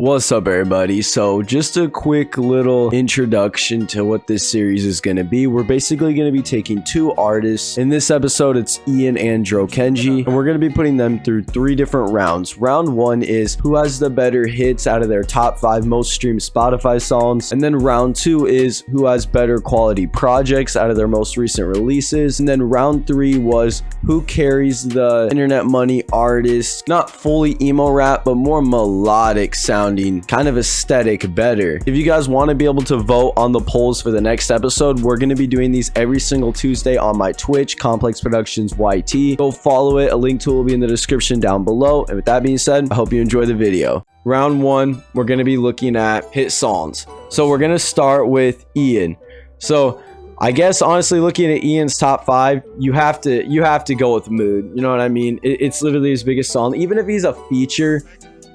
What's up, everybody? So just a quick little introduction to what this series is going to be. We're basically going to be taking two artists. In this episode, it's Iann and Dro Kenji, and we're going to be putting them through three different rounds. Round one is who has the better hits out of their top 5 most streamed Spotify songs, and then round two is who has better quality projects out of their most recent releases, and then round 3 was who carries the internet money artist, not fully emo rap, but more melodic sound, kind of aesthetic better. If you guys want to be able to vote on the polls for the next episode, we're going to be doing these every single Tuesday on my Twitch, Complex Productions YT. Go follow it. A link to it will be in the description down below. And with that being said, I hope you enjoy the video. Round 1, we're going to be looking at hit songs. So we're going to start with Iann. So I guess honestly, looking at Iann's top 5, you have to go with Mood. You know what I mean? It's literally his biggest song. Even if he's a feature,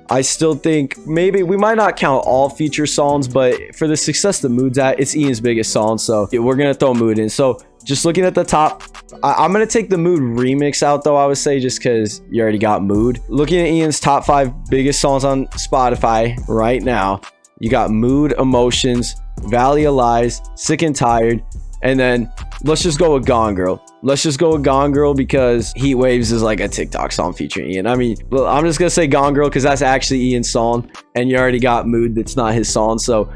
I still think maybe we might not count all feature songs, but for the success the Mood's at, it's Iann's biggest song. So yeah, we're gonna throw Mood in. So just looking at the top, I'm gonna take the Mood remix out though, I would say, just because you already got Mood. Looking at Iann's top 5 biggest songs on Spotify right now, you got Mood, Emotions, Valley of Lies, Sick and Tired, and then let's just go with Gone Girl. Let's just go with Gone Girl because Heat Waves is like a TikTok song featuring Iann. I mean, well, I'm just gonna say Gone Girl because that's actually Iann's song, and you already got Mood that's not his song. So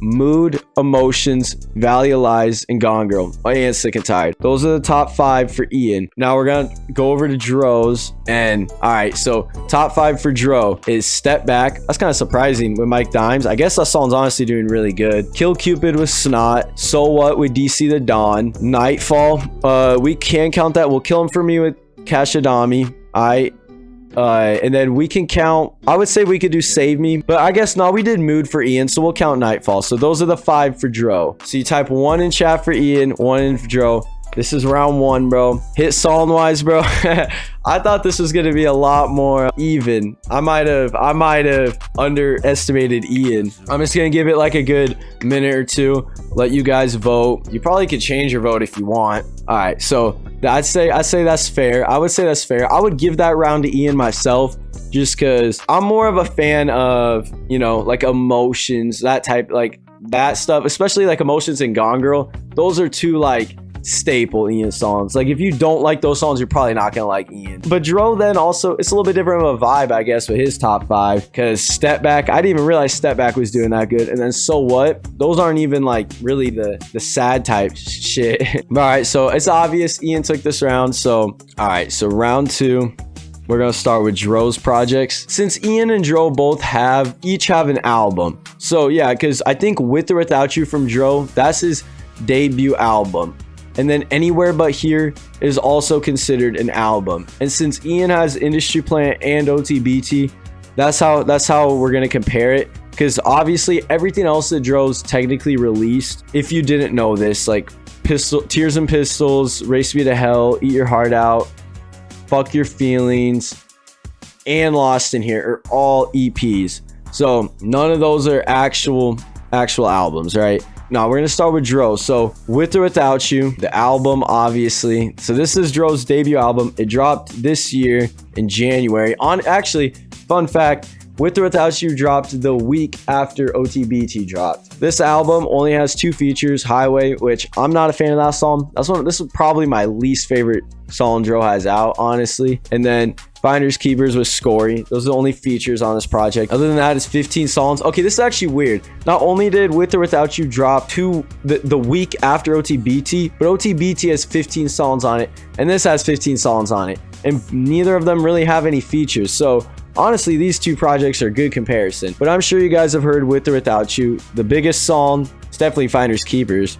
Mood, Emotions, Valley of Lies, and Gone Girl, and Sick and Tired. Those are the top 5 for Iann. Now we're gonna go over to Dro's, and all right, so top 5 for Dro is Step Back. That's kind of surprising with Mike Dimes. I guess that song's honestly doing really good. Kill Cupid with Snot. So What with DC the Dawn. Nightfall. We can count that. We'll Kill Him For Me with Kashadami. And then we can count, I would say we could do Save Me, but I guess no, we did Mood for Iann, so we'll count Nightfall. So those are the 5 for Dro. So you type 1 in chat for Iann, 1 in for Dro. This is round 1, bro. Hit song wise, bro. I thought this was gonna be a lot more even. I might have underestimated Iann. I'm just gonna give it like a good minute or two, let you guys vote. You probably could change your vote if you want. All right, so I'd say that's fair. I would say that's fair. I would give that round to Iann myself, just because I'm more of a fan of, you know, like Emotions, that type, like that stuff, especially like Emotions and Gone Girl. Those are two like staple Iann songs. Like if you don't like those songs, you're probably not gonna like Iann. But Dro then also, it's a little bit different of a vibe, I guess, with his top 5, because Step Back, I didn't even realize Step Back was doing that good. And then So What, those aren't even like really the sad type shit. All right, so it's obvious Iann took this round. So all right, so round 2, we're gonna start with Dro's projects. Since Iann and Dro both each have an album, so yeah, because I think With or Without You from Dro, that's his debut album. And then Anywhere But Here is also considered an album. And since Iann has Industry Plant and OTBT, that's how we're gonna compare it. Because obviously everything else that Dro's technically released, if you didn't know this, like Tears and Pistols, Race Me to Hell, Eat Your Heart Out, Fuck Your Feelings, and Lost in Here are all EPs. So none of those are actual albums, right? Now we're gonna start with Dro. So With or Without You, the album, obviously. So this is Dro's debut album. It dropped this year in January. Actually, fun fact, With or Without You dropped the week after OTBT dropped. This album only has 2 features, Highway, which I'm not a fan of that song. This is probably my least favorite song Dro has out, honestly. And then Finders Keepers with Scory. Those are the only features on this project. Other than that, it's 15 songs. Okay, this is actually weird. Not only did With or Without You drop the week after OTBT, but OTBT has 15 songs on it, and this has 15 songs on it. And neither of them really have any features. So honestly, these 2 projects are a good comparison. But I'm sure you guys have heard With or Without You. The biggest song is definitely Finders Keepers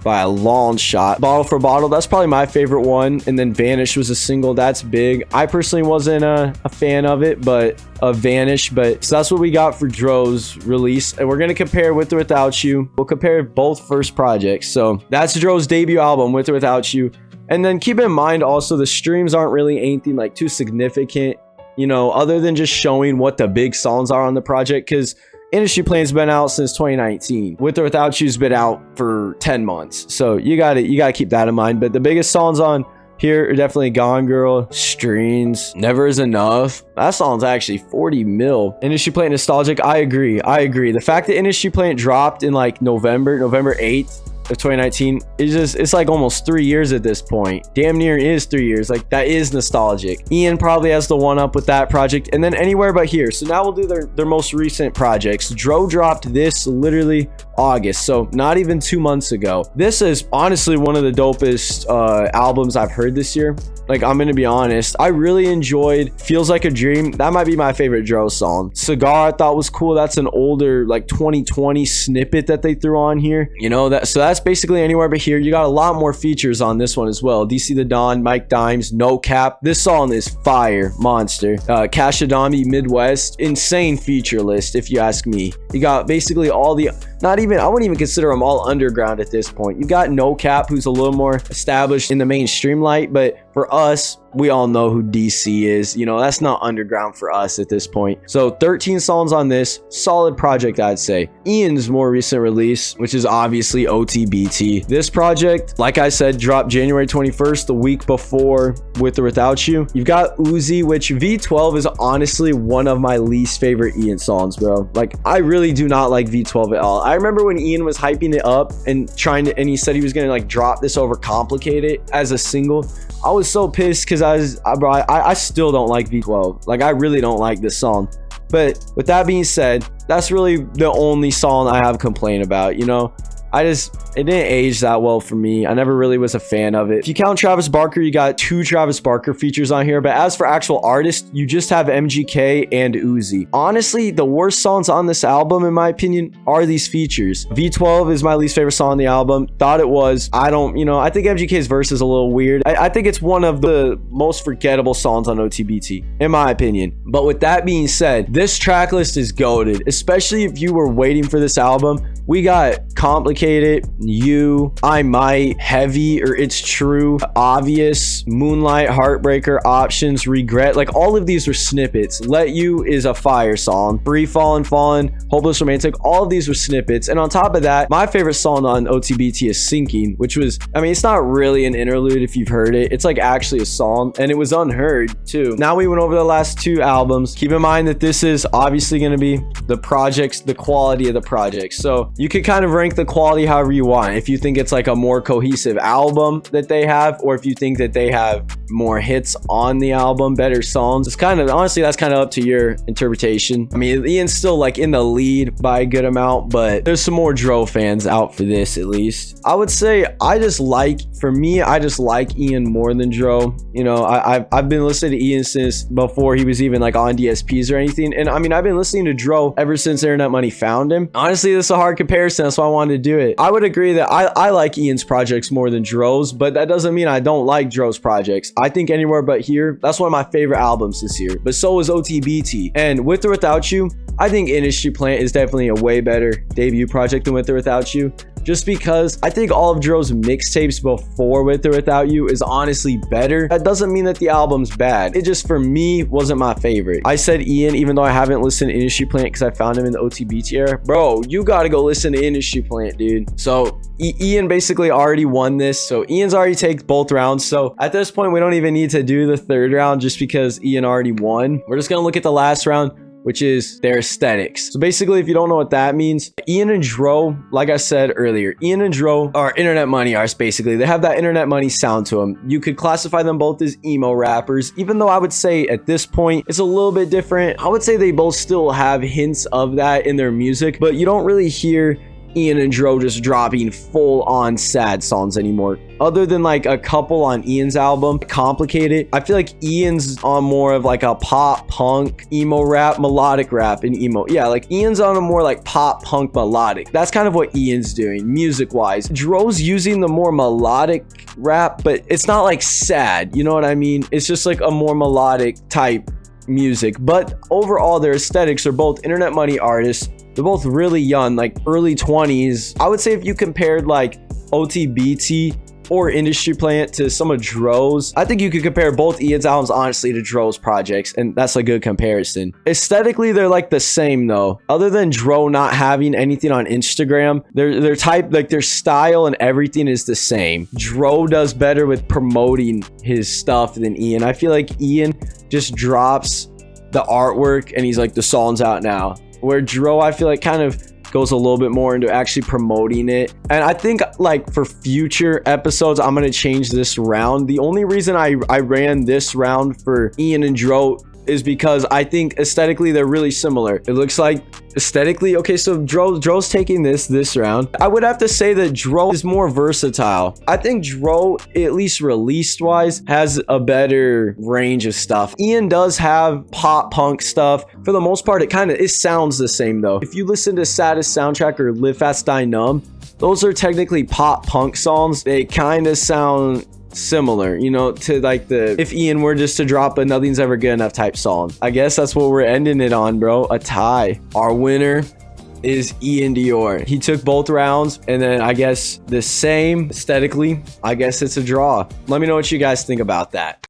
by a long shot. Bottle for Bottle, that's probably my favorite one. And then Vanish was a single, that's big. I personally wasn't a fan of it, but of Vanish. But so that's what we got for Dro's release. And we're gonna compare With or Without You. We'll compare both first projects. So that's Dro's debut album, With or Without You. And then keep in mind also, the streams aren't really anything like too significant, you know, other than just showing what the big songs are on the project, because Industry Plan's been out since 2019. With or Without You's been out for 10 months. So you gotta keep that in mind. But the biggest songs on here are definitely Gone Girl, Streams, Never Is Enough. That song's actually 40 mil. Industry Plant Nostalgic, I agree. The fact that Industry Plant dropped in like November 8th of 2019, it's like almost 3 years at this point. Damn near is 3 years. Like, that is nostalgic. Iann probably has the one up with that project. And then Anywhere But Here. So now we'll do their most recent projects. Dro dropped this literally August, so not even 2 months ago. This is honestly one of the dopest albums I've heard this year. Like, I'm gonna be honest, I really enjoyed Feels Like a Dream. That might be my favorite Dro song. Cigar I thought was cool. That's an older like 2020 snippet that they threw on here, you know. That's basically Anywhere But Here. You got a lot more features on this one as well. DC the Don, Mike Dimes, No Cap. This song is fire, monster. Cash Adami, Midwest, insane feature list if you ask me. You got basically all the, I wouldn't even consider them all underground at this point. You got No Cap, who's a little more established in the mainstream light, but for us, we all know who DC is. You know, that's not underground for us at this point. So 13 songs on this, solid project, I'd say. Iann's more recent release, which is obviously OTBT. This project, like I said, dropped January 21st, the week before With or Without You. You've got Uzi, which V12 is honestly one of my least favorite Iann songs, bro. Like, I really do not like V12 at all. I remember when Iann was hyping it up and and he said he was gonna like drop this over Complicate It as a single. I was so pissed because I still don't like V12. Like, I really don't like this song. But with that being said, that's really the only song I have a complaint about, you know. It didn't age that well for me. I never really was a fan of it. If you count Travis Barker, you got 2 Travis Barker features on here. But as for actual artists, you just have MGK and Uzi. Honestly, the worst songs on this album, in my opinion, are these features. V12 is my least favorite song on the album. Thought it was. I think MGK's verse is a little weird. I think it's one of the most forgettable songs on OTBT, in my opinion. But with that being said, this track list is goated, especially if you were waiting for this album. We got Complicated, You, I Might, Heavy, or It's True, Obvious, Moonlight, Heartbreaker, Options, Regret. Like, all of these were snippets. Let You is a fire song. Free Fallin', Hopeless Romantic, all of these were snippets. And on top of that, my favorite song on OTBT is Sinking, which was, I mean, it's not really an interlude if you've heard it. It's like actually a song, and it was unheard too. Now we went over the last 2 albums. Keep in mind that this is obviously going to be the projects, the quality of the projects. So you could kind of rank the quality however you want. If you think it's like a more cohesive album that they have, or if you think that they have more hits on the album, better songs, it's kind of, honestly, that's kind of up to your interpretation. I mean, Iann's still like in the lead by a good amount, but there's some more Dro fans out for this at least. I would say I just like Iann more than Dro. You know, I've been listening to Iann since before he was even like on DSPs or anything. And I mean, I've been listening to Dro ever since Internet Money found him. Honestly, this is a hard comparison. That's why I wanted to do it. I would agree that I like Iann's projects more than Dro's, but that doesn't mean I don't like Dro's projects. I think Anywhere But Here, that's one of my favorite albums this year, but so is OTBT. And With or Without You, I think Industry Plant is definitely a way better debut project than With or Without You, just because I think all of Dro's mixtapes before With or Without You is honestly better. That doesn't mean that the album's bad. It just, for me, wasn't my favorite. I said Iann, even though I haven't listened to Industry Plant because I found him in the OTBT era. Bro, you gotta go listen to Industry Plant, dude. So Iann basically already won this. So Iann's already taken both rounds. So at this point, we don't even need to do the 3rd round just because Iann already won. We're just gonna look at the last round, which is their aesthetics. So basically, if you don't know what that means, Iann and Dro, like I said earlier, Iann and Dro are Internet Money artists, basically. They have that Internet Money sound to them. You could classify them both as emo rappers, even though I would say at this point, it's a little bit different. I would say they both still have hints of that in their music, but you don't really hear Iann and Dro just dropping full-on sad songs anymore. Other than like a couple on Iann's album, Complicated, I feel like Iann's on more of like a pop punk emo rap, melodic rap and emo. Yeah, like Iann's on a more like pop punk melodic. That's kind of what Iann's doing music wise. Dro's using the more melodic rap, but it's not like sad, you know what I mean? It's just like a more melodic type music. But overall, their aesthetics are both Internet Money artists. They're both really young, like early 20s. I would say if you compared like OTBT or industry plant to some of Dro's. I think you could compare both Iann's albums honestly to Dro's projects, and that's a good comparison. Aesthetically, they're like the same though. Other than Dro not having anything on Instagram, their type, like their style and everything is the same. Dro does better with promoting his stuff than Iann. I feel like Iann just drops the artwork and he's like, the song's out now. Where Dro, I feel like kind of goes a little bit more into actually promoting it. And I think like for future episodes, I'm going to change this round. The only reason I ran this round for Iann and Dro is because I think aesthetically they're really similar. It looks like aesthetically, okay, so Dro's taking this round. I would have to say that Dro is more versatile. I think Dro, at least released wise, has a better range of stuff. Iann does have pop punk stuff. For the most part, it sounds the same though. If you listen to Saddest Soundtrack or Live Fast Die Numb, those are technically pop punk songs. They kind of sound similar, you know, to like the if Iann were just to drop a Nothing's Ever Good Enough type song. I guess that's what we're ending it on, bro. A tie. Our winner is Iann Dior. He took both rounds, and then I guess the same aesthetically, I guess it's a draw. Let me know what you guys think about that.